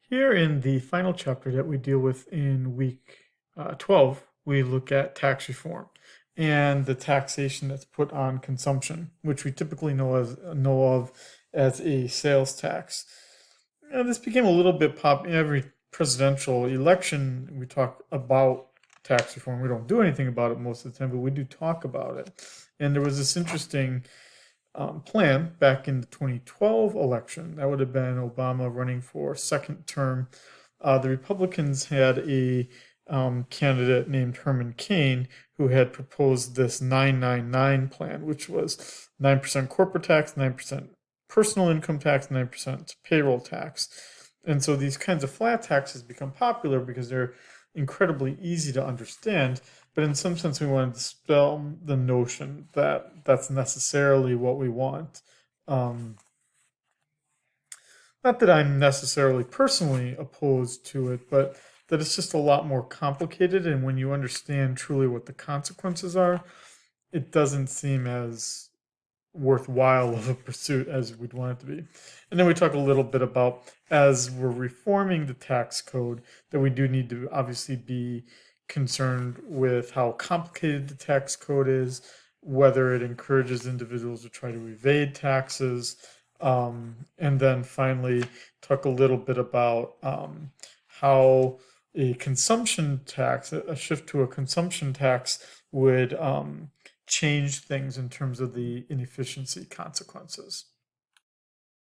Here in the final chapter that we deal with in week 12, we look at tax reform and the taxation that's put on consumption, which we typically know of as a sales tax. And this became a little bit pop in every presidential election. We talk about tax reform. We don't do anything about it most of the time, but we do talk about it. And there was this interesting plan back in the 2012 election. That would have been Obama running for second term. The Republicans had a candidate named Herman Cain who had proposed this 999 plan, which was 9% corporate tax, 9% personal income tax, 9% payroll tax. And so these kinds of flat taxes become popular because they're incredibly easy to understand. But in some sense, we want to dispel the notion that that's necessarily what we want. Um, Not that I'm necessarily personally opposed to it, but that it's just a lot more complicated. And when you understand truly what the consequences are, it doesn't seem as worthwhile of a pursuit as we'd want it to be. And then we talk a little bit about, as we're reforming the tax code, that we do need to obviously be concerned with how complicated the tax code is, whether it encourages individuals to try to evade taxes, and then finally talk a little bit about how a consumption tax, a shift to a consumption tax, would change things in terms of the inefficiency consequences.